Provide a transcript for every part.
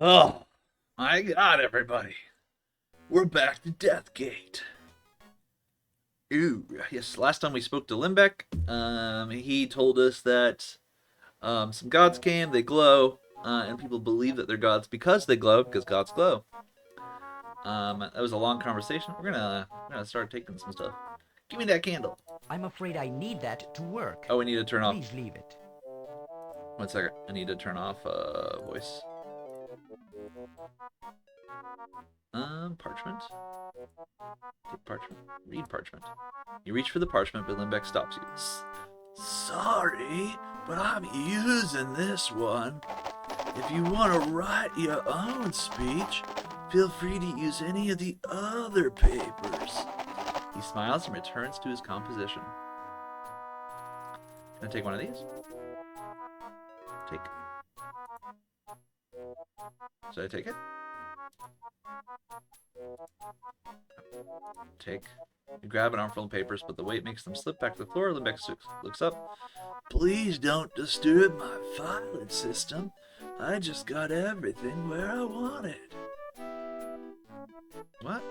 Oh my god, everybody. We're back to Deathgate. Ooh, yes, last time we spoke to Limbeck, he told us that some gods came, they glow, and people believe that they're gods because they glow, because gods glow. That was a long conversation. We're gonna start taking some stuff. Give me that candle. I'm afraid I need that to work. Oh, we need to turn off. Please leave it. 1 second. I need to turn off voice. Parchment. Take parchment. Read parchment. You reach for the parchment, but Limbeck stops you. Sorry, but I'm using this one. If you want to write your own speech, feel free to use any of the other papers. He smiles and returns to his composition. Can I take one of these? Take. Should I take it? Take. You grab an armful of papers, but the weight makes them slip back to the floor. Limbeck looks up. Please don't disturb my filing system. I just got everything where I want it. What?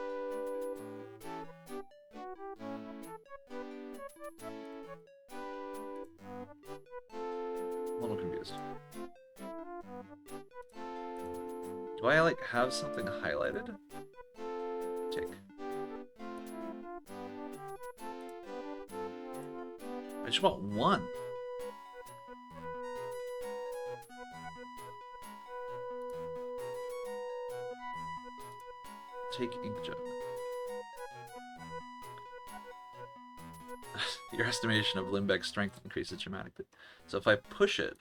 I'm a little confused. Do I, like, have something highlighted? Take. I just want one. Take ink jug. Your estimation of Limbeck's strength increases dramatically. So if I push it,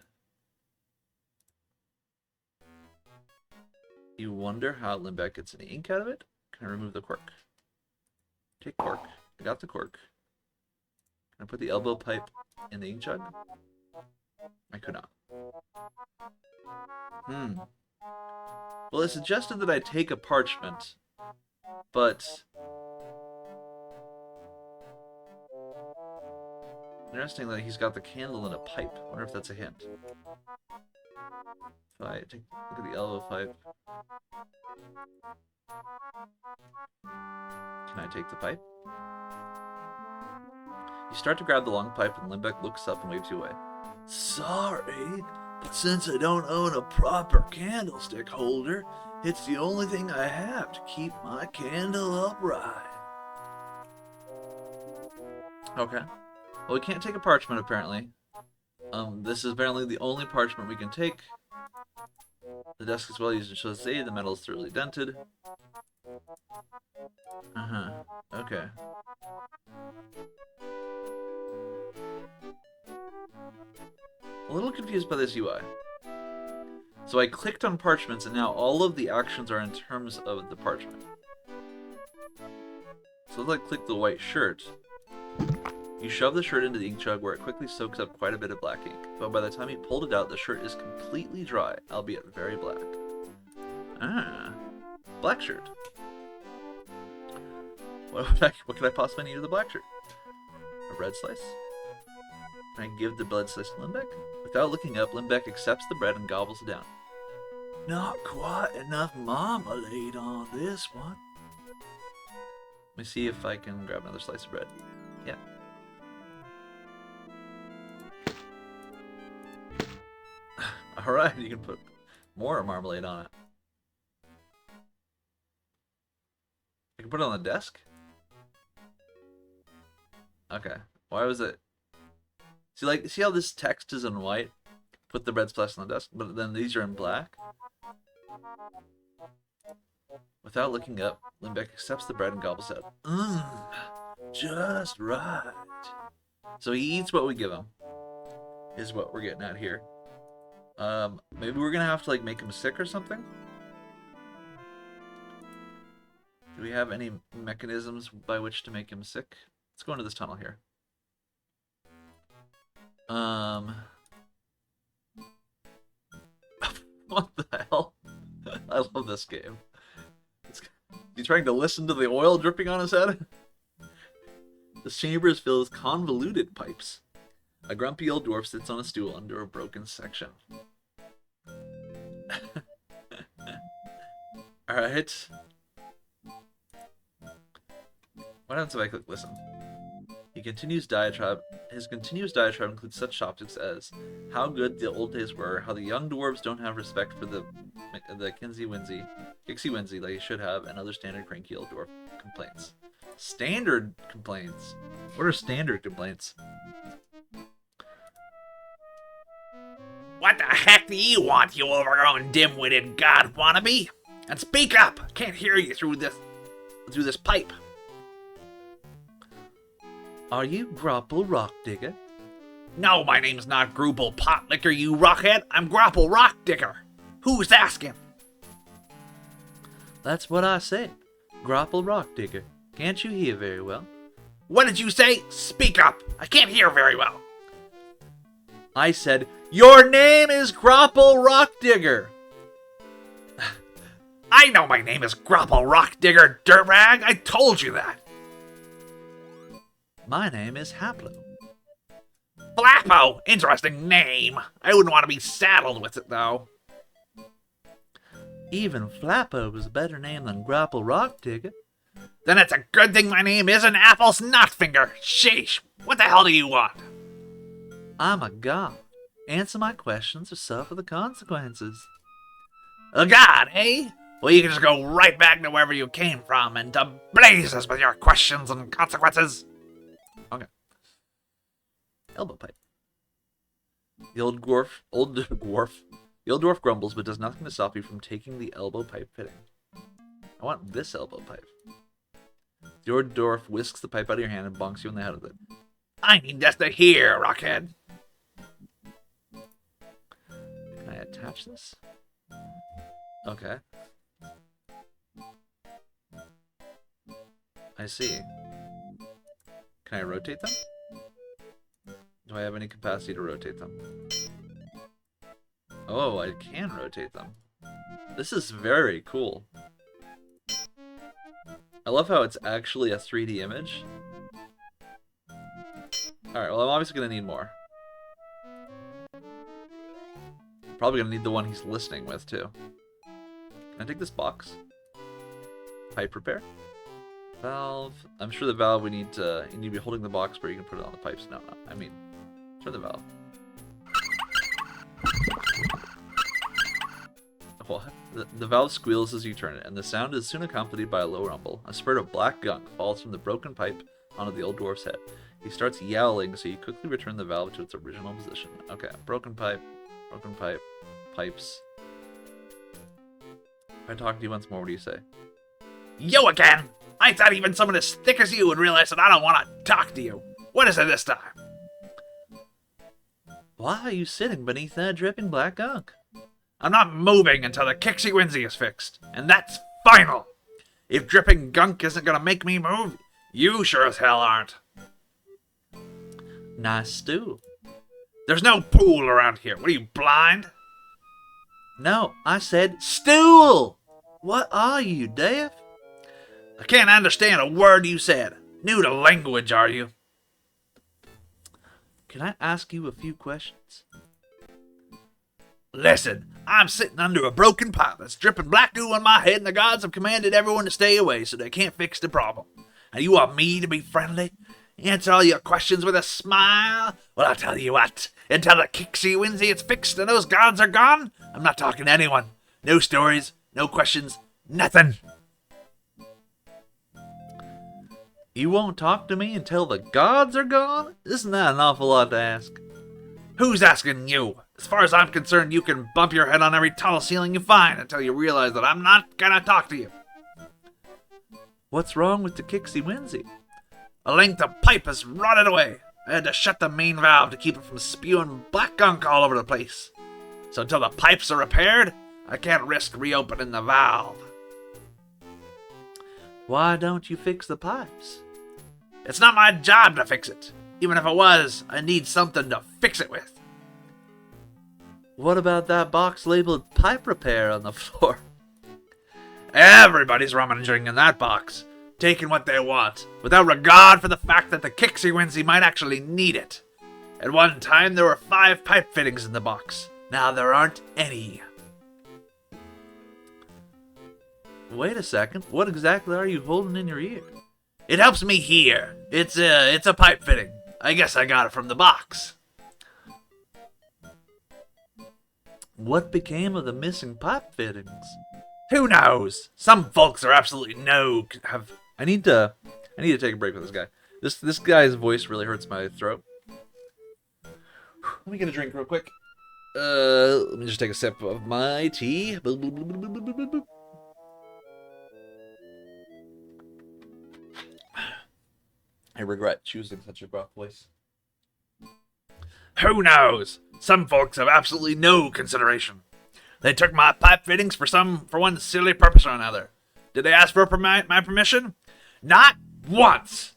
you wonder how Limbeck gets any ink out of it? Can I remove the cork? Take cork. I got the cork. Can I put the elbow pipe in the ink jug? I could not. Well, it suggested that I take a parchment, but interesting that he's got the candle in a pipe. I wonder if that's a hint. If I take look at the elbow pipe. Can I take the pipe? You start to grab the long pipe and Limbeck looks up and waves you away. Sorry, but since I don't own a proper candlestick holder, it's the only thing I have to keep my candle upright. Okay. Well, we can't take a parchment, apparently. This is apparently the only parchment we can take. The desk is well used and shows the metal is thoroughly dented. Okay. A little confused by this UI. So I clicked on parchments and now all of the actions are in terms of the parchment. So let's click the white shirt. You shove the shirt into the ink jug where it quickly soaks up quite a bit of black ink, but by the time you pulled it out, the shirt is completely dry, albeit very black. Black shirt. What could I possibly need with a black shirt? A bread slice? Can I give the bread slice to Limbeck? Without looking up, Limbeck accepts the bread and gobbles it down. Not quite enough marmalade on this one. Let me see if I can grab another slice of bread. Yeah. Alright, you can put more marmalade on it. I can put it on the desk? Okay. Why was it? See how this text is in white? Put the bread slice on the desk, but then these are in black? Without looking up, Limbeck accepts the bread and gobbles it. Just right. So he eats what we give him. Is what we're getting at here. Maybe we're gonna have to like make him sick or something? Do we have any mechanisms by which to make him sick? Let's go into this tunnel here. What the hell? I love this game. He's trying to listen to the oil dripping on his head? This chamber is filled with convoluted pipes. A grumpy old dwarf sits on a stool under a broken section. Alright. What happens if I click listen? His continuous diatribe includes such topics as how good the old days were, how the young dwarves don't have respect for the Kixie Winsy like he should have, and other standard cranky old dwarf complaints. Standard complaints? What are standard complaints? What the heck do you want, you overgrown, dim-witted god wannabe? And speak up! I can't hear you through this pipe. Are you Grapple Rock Digger? No, my name's not Grooble Potlicker, you rockhead. I'm Grapple Rock Digger. Who's asking? That's what I said. Grapple Rock Digger. Can't you hear very well? What did you say? Speak up. I can't hear very well. I said, your name is Grapple Rock Digger. I know my name is Grapple Rock Digger, dirtrag. I told you that. My name is Haplo. Flappo! Interesting name. I wouldn't want to be saddled with it, though. Even Flappo is a better name than Grapple Rock Digger. Then it's a good thing my name isn't Apple's Notfinger. Sheesh. What the hell do you want? I'm a god. Answer my questions or suffer the consequences. A god, eh? Well, you can just go right back to wherever you came from and to blazes with your questions and consequences. Okay. Elbow pipe. The old dwarf grumbles, but does nothing to stop you from taking the elbow pipe fitting. I want this elbow pipe. The old dwarf whisks the pipe out of your hand and bonks you in the head with it. I need this to hear, Rockhead. Can I attach this? Okay. I see. Can I rotate them? Do I have any capacity to rotate them? Oh, I can rotate them. This is very cool. I love how it's actually a 3D image. Alright, well I'm obviously going to need more. Probably going to need the one he's listening with, too. Can I take this box? Pipe repair? Valve. I'm sure the valve you need to be holding the box where you can put it on the pipes. No, I mean, turn the valve. What? The valve squeals as you turn it, and the sound is soon accompanied by a low rumble. A spurt of black gunk falls from the broken pipe onto the old dwarf's head. He starts yowling, so you quickly return the valve to its original position. Okay, broken pipe, pipes. If I talk to you once more, what do you say? Yo again! I thought even someone as thick as you would realize that I don't want to talk to you. What is it this time? Why are you sitting beneath that dripping black gunk? I'm not moving until the Kixie Winsy is fixed. And that's final! If dripping gunk isn't gonna make me move, you sure as hell aren't. Nice stew. There's no pool around here. What are you, blind? No, I said stool! What are you, deaf? I can't understand a word you said. New to language, are you? Can I ask you a few questions? Listen, I'm sitting under a broken pipe that's dripping black goo on my head, and the gods have commanded everyone to stay away so they can't fix the problem. And you want me to be friendly? Answer all your questions with a smile? Well, I'll tell you what. Until the Kixie Winsy is fixed and those gods are gone, I'm not talking to anyone. No stories, no questions, nothing. You won't talk to me until the gods are gone? Isn't that an awful lot to ask? Who's asking you? As far as I'm concerned, you can bump your head on every tall ceiling you find until you realize that I'm not gonna talk to you. What's wrong with the Kixie Winsy? A length of pipe has rotted away. I had to shut the main valve to keep it from spewing black gunk all over the place. So until the pipes are repaired, I can't risk reopening the valve. Why don't you fix the pipes? It's not my job to fix it. Even if it was, I need something to fix it with. What about that box labeled pipe repair on the floor? Everybody's rummaging in that box, taking what they want, without regard for the fact that the Kixie Winsy might actually need it. At one time, there were 5 pipe fittings in the box. Now there aren't any. Wait a second. What exactly are you holding in your ear? It helps me hear. It's a pipe fitting. I guess I got it from the box. What became of the missing pipe fittings? Who knows? Some folks are absolutely I need to take a break with this guy. This guy's voice really hurts my throat. Let me get a drink real quick. Let me just take a sip of my tea. I regret choosing such a rough voice. Who knows? Some folks have absolutely no consideration. They took my pipe fittings for one silly purpose or another. Did they ask for my permission? Not once.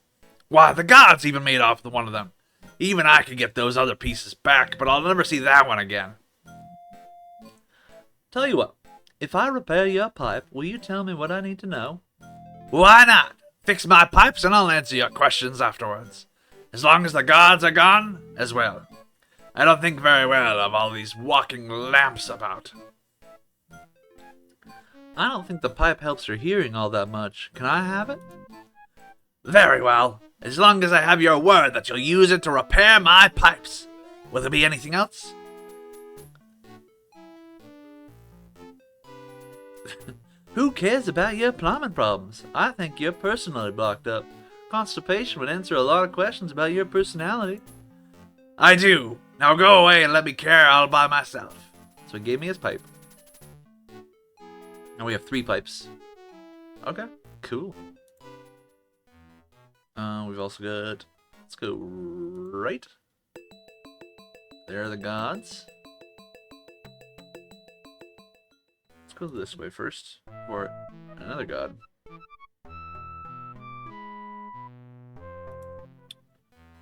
Why, the gods even made off with one of them. Even I could get those other pieces back, but I'll never see that one again. Tell you what, if I repair your pipe, will you tell me what I need to know? Why not? Fix my pipes and I'll answer your questions afterwards. As long as the gods are gone, as well. I don't think very well of all these walking lamps about. I don't think the pipe helps your hearing all that much. Can I have it? Very well. As long as I have your word that you'll use it to repair my pipes. Will there be anything else? Who cares about your plumbing problems? I think you're personally blocked up. Constipation would answer a lot of questions about your personality. I do. Now go away and let me care all by myself. So he gave me his pipe. Now we have 3 pipes. Okay, cool. We've also got... Let's go right. There are the gods. Let's go this way first. For another god.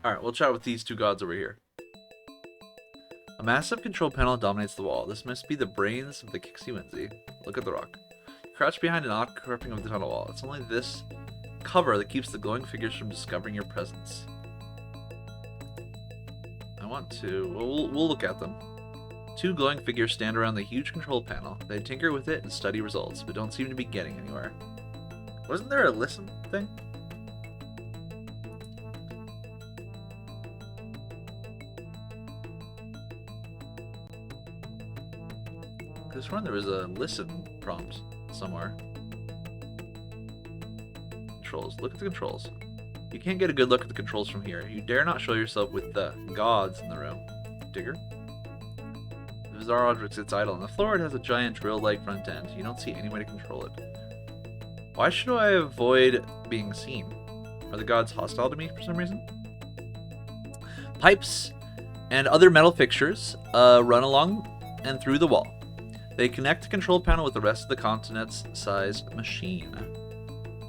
Alright, we'll chat with these 2 gods over here. A massive control panel dominates the wall. This must be the brains of the Kixie Winzy. Look at the rock. Crouch behind an outcropping of the tunnel wall. It's only this cover that keeps the glowing figures from discovering your presence. I want to... We'll look at them. 2 glowing figures stand around the huge control panel. They tinker with it and study results, but don't seem to be getting anywhere. Wasn't there a listen thing? I just remember there was a listen prompt somewhere. Controls. Look at the controls. You can't get a good look at the controls from here. You dare not show yourself with the gods in the room. Digger? The bizarre object sits idle. On the floor, it has a giant drill-like front end. You don't see any way to control it. Why should I avoid being seen? Are the gods hostile to me for some reason? Pipes and other metal fixtures run along and through the wall. They connect the control panel with the rest of the continent's-sized machine.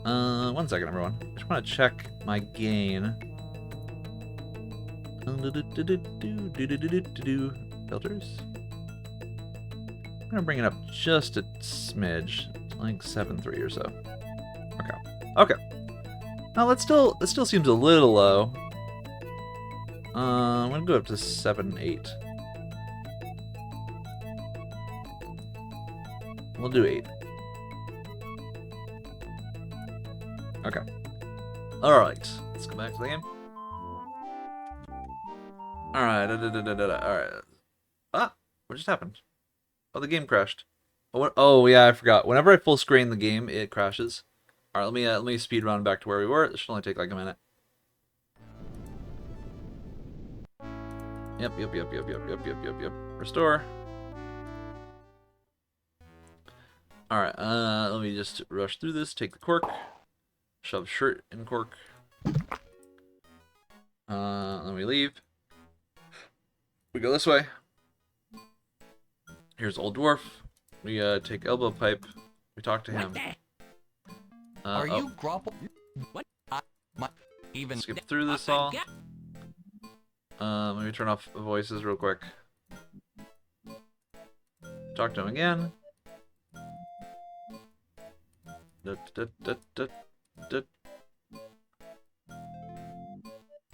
1 second, everyone. I just want to check my gain. Filters. I'm gonna bring it up just a smidge, like 7.3 or so. Okay. Okay. Now that still seems a little low. I'm gonna go up to 7.8. We'll do 8. Okay. Alright. Let's go back to the game. Alright. Alright. Ah! What just happened? Oh, the game crashed. Oh, yeah, I forgot. Whenever I full screen the game, it crashes. Alright, let me speed run back to where we were. This should only take like a minute. Yep. Restore. Alright, let me just rush through this, take the cork, shove shirt in cork. Then we leave. We go this way. Here's Old Dwarf. We take elbow pipe. We talk to him. Are you grumble? What? Even skip through this all. Let me turn off the voices real quick. Talk to him again.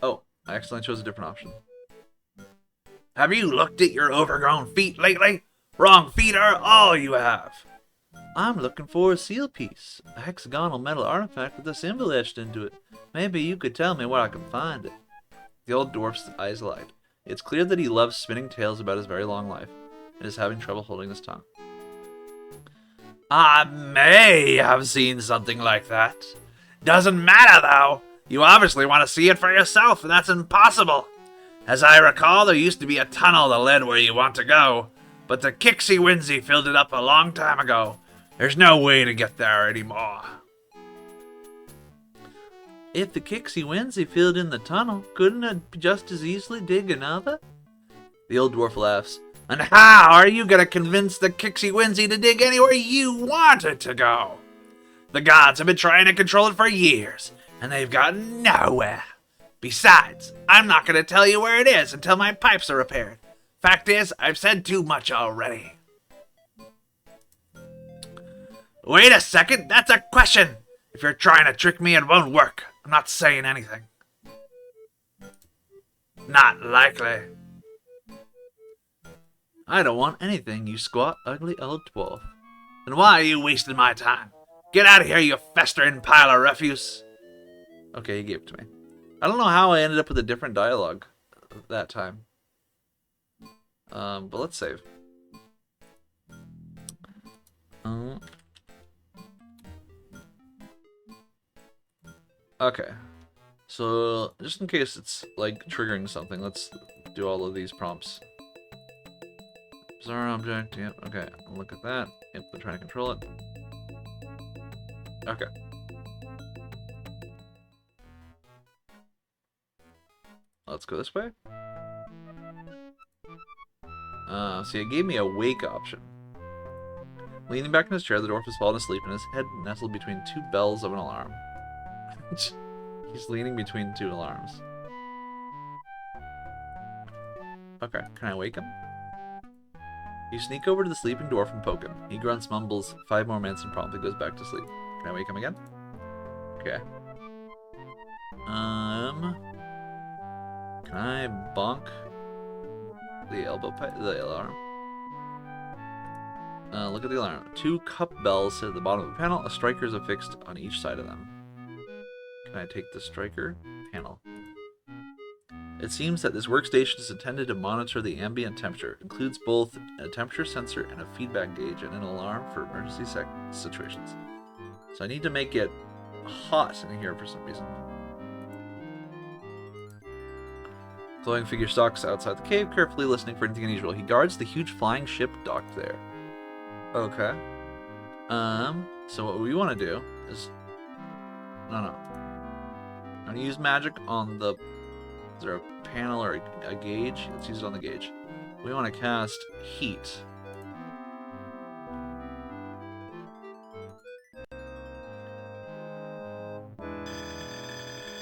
Oh, I accidentally chose a different option. Have you looked at your overgrown feet lately? Wrong feet are all you have. I'm looking for a seal piece, a hexagonal metal artifact with a symbol etched into it. Maybe you could tell me where I can find it. The old dwarf's eyes light. It's clear that he loves spinning tales about his very long life, and is having trouble holding his tongue. I may have seen something like that. Doesn't matter, though. You obviously want to see it for yourself, and that's impossible. As I recall, there used to be a tunnel that led where you want to go, but the Kixie Winsy filled it up a long time ago. There's no way to get there anymore. If the Kixie Winsy filled in the tunnel, couldn't it just as easily dig another? The old dwarf laughs. And how are you going to convince the Kixie Winsy to dig anywhere you want it to go? The gods have been trying to control it for years, and they've gotten nowhere. Besides, I'm not going to tell you where it is until my pipes are repaired. Fact is, I've said too much already. Wait a second, that's a question. If you're trying to trick me, it won't work. I'm not saying anything. Not likely. I don't want anything, you squat, ugly old dwarf. Then why are you wasting my time? Get out of here, you festering pile of refuse. Okay, he gave it to me. I don't know how I ended up with a different dialogue that time. But let's save. Okay. So, just in case it's, like, triggering something, let's do all of these prompts. Bizarre object, yep, okay. I'll look at that. Yep, they're trying to control it. Okay. Let's go this way. See, it gave me a wake option. Leaning back in his chair, the dwarf has fallen asleep and his head nestled between two bells of an alarm. He's leaning between two alarms. Okay, can I wake him? You sneak over to the sleeping dwarf and poke him. He grunts, mumbles 5 more minutes, and promptly goes back to sleep. Can I wake him again? Okay. Can I bonk the alarm? Look at the alarm. 2 cup bells sit at the bottom of the panel. A striker is affixed on each side of them. Can I take the striker panel? It seems that this workstation is intended to monitor the ambient temperature. It includes both a temperature sensor and a feedback gauge and an alarm for emergency situations. So I need to make it hot in here for some reason. Glowing figure stalks outside the cave, carefully listening for anything unusual. He guards the huge flying ship docked there. Okay. So what we want to do is... No. I'm going to use magic on the... Is there a panel or a gauge? Let's use it on the gauge. We want to cast heat.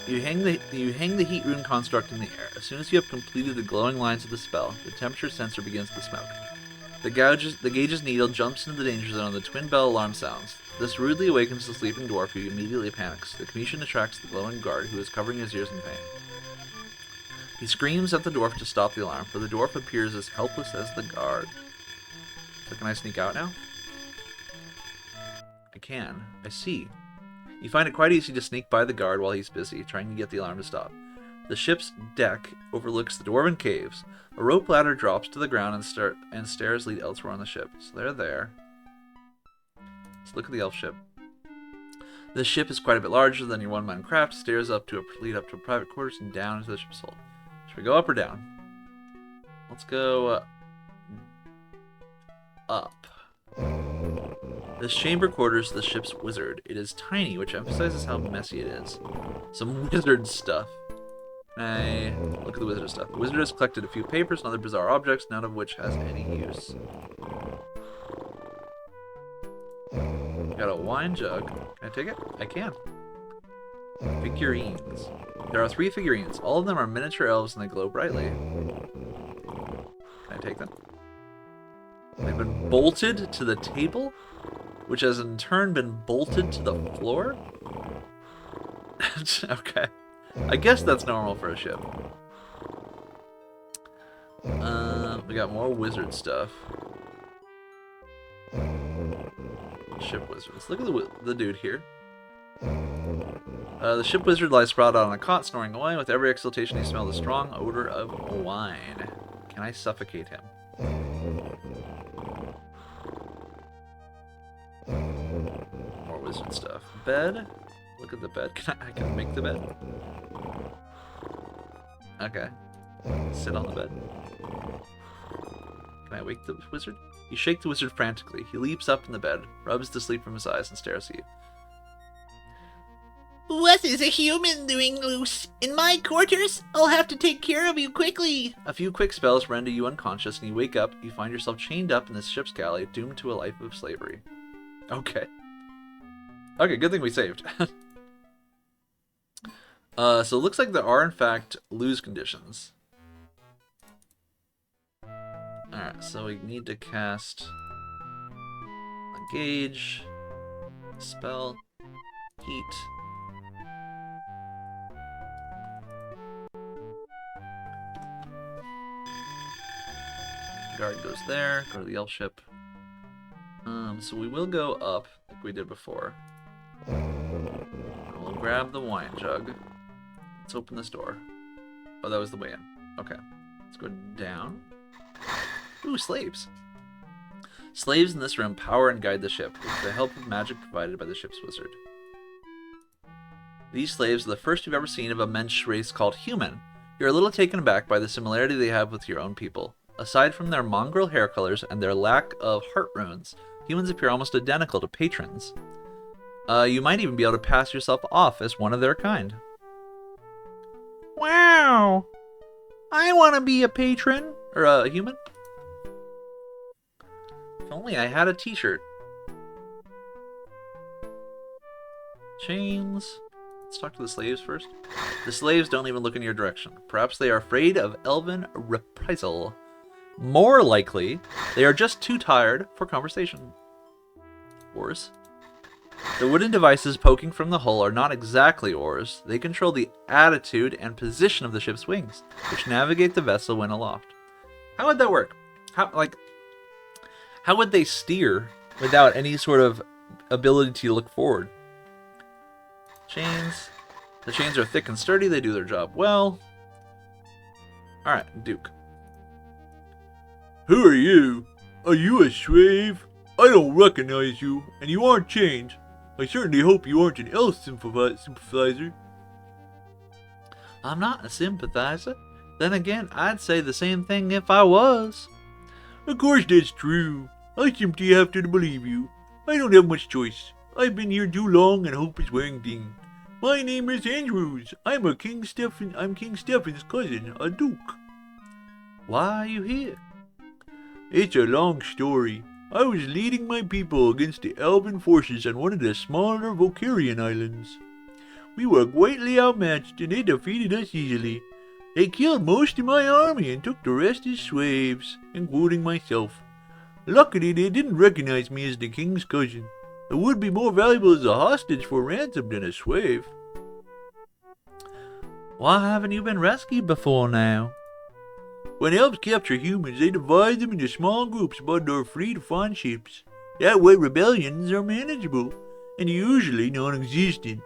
You hang the heat rune construct in the air. As soon as you have completed the glowing lines of the spell, the temperature sensor begins to smoke. The gauge's needle jumps into the danger zone and the twin bell alarm sounds. This rudely awakens the sleeping dwarf, who immediately panics. The commotion attracts the glowing guard, who is covering his ears in pain. He screams at the dwarf to stop the alarm, but the dwarf appears as helpless as the guard. So can I sneak out now? I can. I see. You find it quite easy to sneak by the guard while he's busy, trying to get the alarm to stop. The ship's deck overlooks the dwarven caves. A rope ladder drops to the ground and stairs lead elsewhere on the ship. So they're there. Let's look at the elf ship. This ship is quite a bit larger than your one-man craft. Stairs lead up to a private quarters and down into the ship's hold. Should we go up or down? Let's go up. This chamber quarters the ship's wizard. It is tiny, which emphasizes how messy it is. Some wizard stuff. Look at the wizard stuff. The wizard has collected a few papers and other bizarre objects, none of which has any use. Got a wine jug. Can I take it? I can. Figurines. There are 3 figurines. All of them are miniature elves and they glow brightly. Can I take them? They've been bolted to the table, which has in turn been bolted to the floor? Okay. I guess that's normal for a ship. We got more wizard stuff. Ship wizards. Look at the dude here. The ship wizard lies sprawled out on a cot, snoring away. With every exhaltation, he smelled the strong odor of wine. Can I suffocate him? More wizard stuff. Bed. Look at the bed. I can make the bed. Okay. Sit on the bed. Can I wake the wizard? You shake the wizard frantically. He leaps up in the bed, rubs the sleep from his eyes, and stares at you. What is a human doing loose in my quarters? I'll have to take care of you quickly. A few quick spells render you unconscious, and you wake up. You find yourself chained up in this ship's galley, doomed to a life of slavery. Okay. Okay, good thing we saved. So it looks like there are, in fact, lose conditions. Alright, so we need to cast a gauge, spell, heat. Guard goes there, go to the elf ship. So we will go up like we did before. We'll grab the wine jug. Let's open this door. Oh, that was the way in. Okay. Let's go down. Ooh, slaves. Slaves in this room power and guide the ship with the help of magic provided by the ship's wizard. These slaves are the first you've ever seen of a mensch race called human. You're a little taken aback by the similarity they have with your own people. Aside from their mongrel hair colors and their lack of heart runes, humans appear almost identical to patrons. You might even be able to pass yourself off as one of their kind. Wow! I want to be a patron, or a human. If only I had a t-shirt. Chains. Let's talk to the slaves first. The slaves don't even look in your direction. Perhaps they are afraid of elven reprisal. More likely, they are just too tired for conversation. Oars. The wooden devices poking from the hull are not exactly oars. They control the attitude and position of the ship's wings, which navigate the vessel when aloft. How would that work? How would they steer without any sort of ability to look forward? Chains. The chains are thick and sturdy. They do their job well. Alright, Duke. Who are you? Are you a slave? I don't recognize you, and you aren't chained. I certainly hope you aren't an elf sympathizer. I'm not a sympathizer. Then again, I'd say the same thing if I was. Of course that's true. I simply have to believe you. I don't have much choice. I've been here too long and hope is wearing thin. My name is Andrews. I'm King Stephen's cousin, a duke. Why are you here? It's a long story. I was leading my people against the elven forces on one of the smaller Volcarian islands. We were greatly outmatched and they defeated us easily. They killed most of my army and took the rest as slaves, including myself. Luckily, they didn't recognize me as the king's cousin. I would be more valuable as a hostage for ransom than a slave. Why haven't you been rescued before now? When elves capture humans, they divide them into small groups but they're free to find ships. That way rebellions are manageable, and usually non-existent.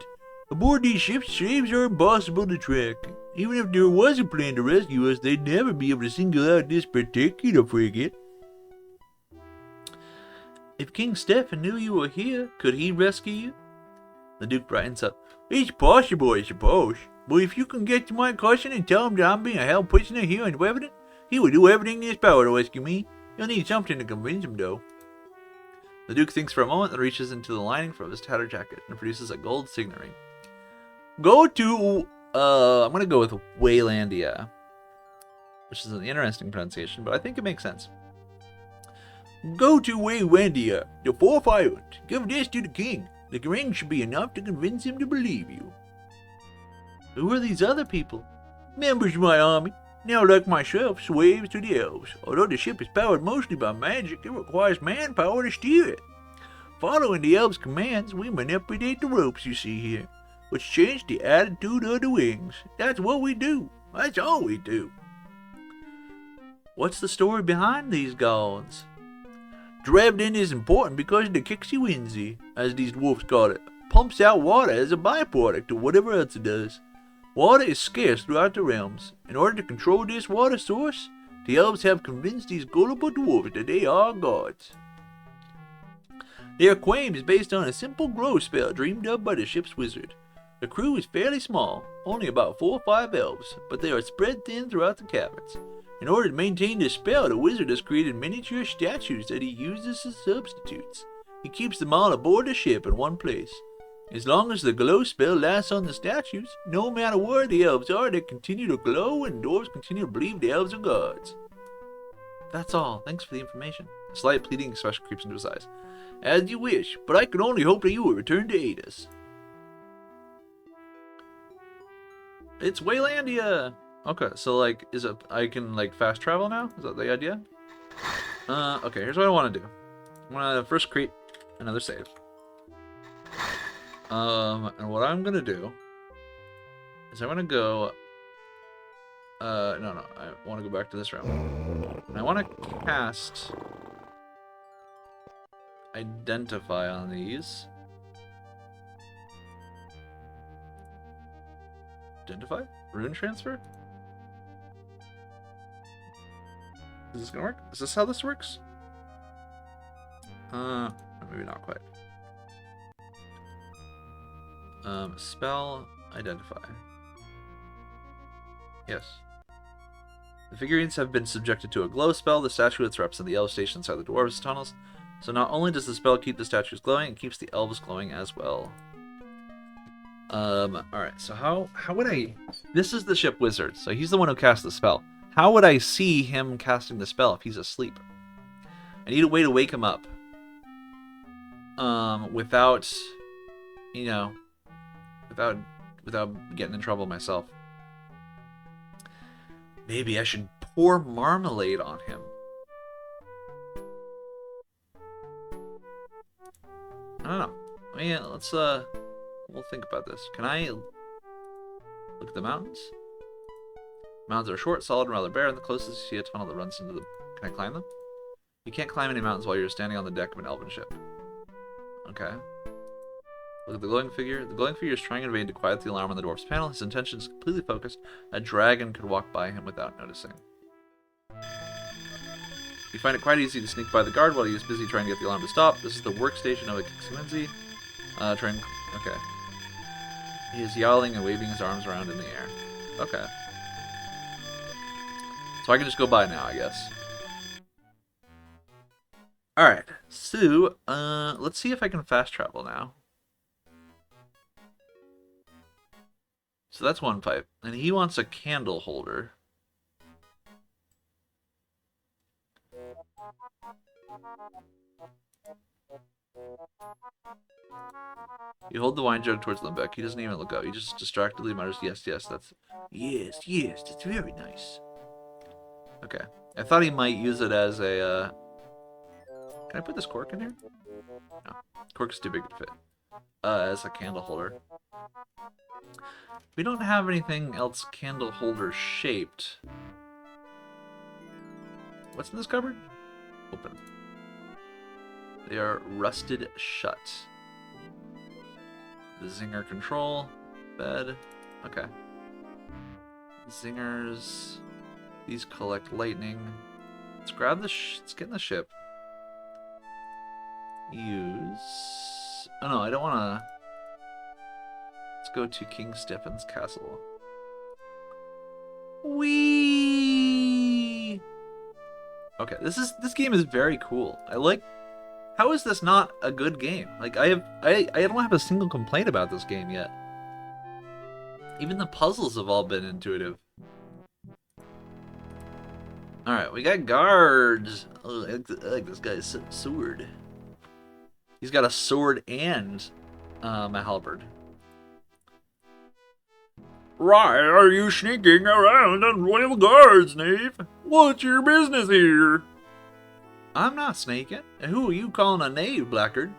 Aboard these ships, slaves are impossible to track. Even if there was a plan to rescue us, they'd never be able to single out this particular frigate. If King Stephen knew you were here, could he rescue you? The Duke brightens up. It's possible, I suppose. But if you can get to my cousin and tell him that I'm being held prisoner here in Weverton, he will do everything in his power to rescue me. You'll need something to convince him, though. The Duke thinks for a moment and reaches into the lining of his tattered jacket and produces a gold signet ring. Go to, I'm going to go with Waylandia, which is an interesting pronunciation, but I think it makes sense. Go to Waylandia, the fourth island. Give this to the king. The ring should be enough to convince him to believe you. Who are these other people? Members of my army. Now, like myself, slaves to the elves. Although the ship is powered mostly by magic, it requires manpower to steer it. Following the elves' commands, we manipulate the ropes you see here, which change the attitude of the wings. That's what we do. That's all we do. What's the story behind these gods? Drabnin is important because the Kixie as these dwarfs call it, pumps out water as a byproduct of whatever else it does. Water is scarce throughout the realms. In order to control this water source, the elves have convinced these gullible dwarves that they are gods. Their claim is based on a simple grow spell dreamed up by the ship's wizard. The crew is fairly small, only about 4 or 5 elves, but they are spread thin throughout the caverns. In order to maintain this spell, the wizard has created miniature statues that he uses as substitutes. He keeps them all aboard the ship in one place. As long as the glow spell lasts on the statues, no matter where the elves are, they continue to glow and dwarves continue to believe the elves are gods. That's all. Thanks for the information. A slight pleading expression creeps into his eyes. As you wish, but I can only hope that you will return to aid us. It's Waylandia! Okay, so like, I can like fast travel now? Is that the idea? Okay, here's what I want to do. I'm gonna first create another save. And what I'm gonna do is I'm gonna go, no, I want to go back to this room. And I want to cast Identify on these. Identify? Rune transfer? Is this gonna work? Is this how this works? Maybe not quite. Spell identify. Yes. The figurines have been subjected to a glow spell. The statuettes represent the elf stations inside the dwarves' tunnels. So not only does the spell keep the statues glowing, it keeps the elves glowing as well. Alright, so how would I... This is the ship wizard, so he's the one who cast the spell. How would I see him casting the spell if he's asleep? I need a way to wake him up. Without, you know, without getting in trouble myself. Maybe I should pour marmalade on him. I don't know. I mean, let's, we'll think about this. Can I look at the mountains? Mountains are short, solid, and rather bare, and the closest you see a tunnel that runs into the... Can I climb them? You can't climb any mountains while you're standing on the deck of an elven ship. Okay. Look at the glowing figure. The glowing figure is trying in vain to quiet the alarm on the dwarf's panel. His intention is completely focused. A dragon could walk by him without noticing. You find it quite easy to sneak by the guard while he is busy trying to get the alarm to stop. This is the workstation of a Kixie. Okay. He is yowling and waving his arms around in the air. Okay. So I can just go by now, I guess. Alright, so, let's see if I can fast travel now. So that's one pipe. And he wants a candle holder. You hold the wine jug towards Limbeck. He doesn't even look up. He just distractedly mutters, yes, that's very nice. Okay. I thought he might use it as a, Can I put this cork in here? No. Cork's too big to fit. As a candle holder. We don't have anything else candle holder shaped. What's in this cupboard? Open. They are rusted shut. The Zinger control. Bed. Okay. Zingers. These collect lightning. Let's grab the let's get in the ship. Use... Oh no, I don't want to... Let's go to King Stefan's castle. Whee! Okay, this game is very cool. I like... How is this not a good game? Like, I don't have a single complaint about this game yet. Even the puzzles have all been intuitive. Alright, we got guards. Oh, I like this guy's sword. He's got a sword and a halberd. Why are you sneaking around on royal guards, knave? What's your business here? I'm not snaking. And who are you calling a knave, Blackguard?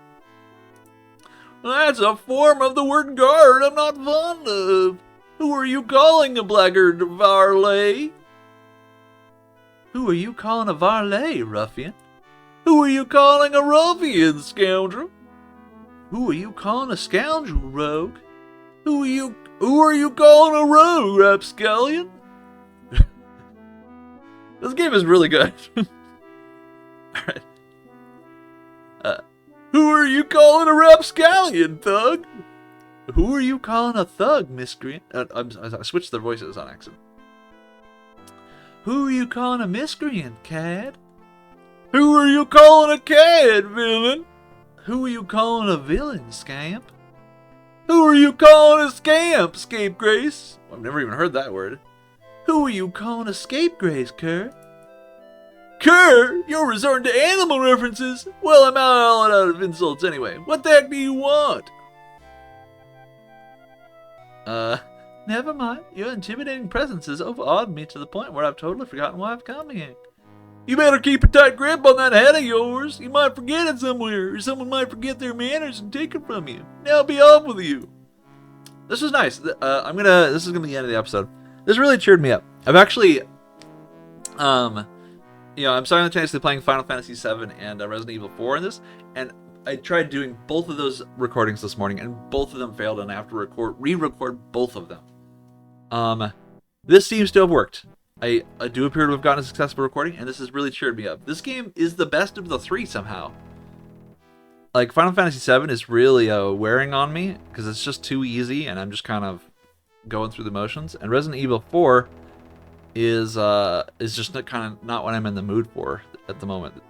That's a form of the word guard I'm not fond of. Who are you calling a blackguard, varlet? Who are you calling a varlet, ruffian? Who are you calling a ruffian, scoundrel? Who are you calling a scoundrel, rogue? Who are you calling a rogue, rapscallion? This game is really good. Alright. Who are you calling a rapscallion, thug? Who are you calling a thug, miscreant? I switched their voices on accident. Who are you calling a miscreant, cad? Who are you calling a cad, villain? Who are you calling a villain, scamp? Who are you calling a scamp, scapegrace? I've never even heard that word. Who are you calling a scapegrace, cur? Cur, you're resorting to animal references? Well, I'm all out of insults anyway. What the heck do you want? Never mind. Your intimidating presence has overawed me to the point where I've totally forgotten why I've come here. You better keep a tight grip on that head of yours. You might forget it somewhere, or someone might forget their manners and take it from you. Now be off with you. This was nice. This is gonna be the end of the episode. This really cheered me up. I've actually, I'm simultaneously playing Final Fantasy VII and Resident Evil 4 in this, and I tried doing both of those recordings this morning, and both of them failed, and I have to re-record both of them. This seems to have worked. I do appear to have gotten a successful recording, and this has really cheered me up. This game is the best of the three somehow. Like, Final Fantasy VII is really wearing on me, because it's just too easy, and I'm just kind of going through the motions. And Resident Evil 4 is just kind of not what I'm in the mood for at the moment.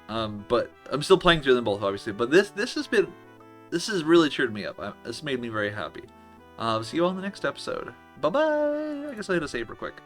But I'm still playing through them both, obviously. But this has really cheered me up. This made me very happy. See you all in the next episode. Bye-bye. I guess I had to save real quick.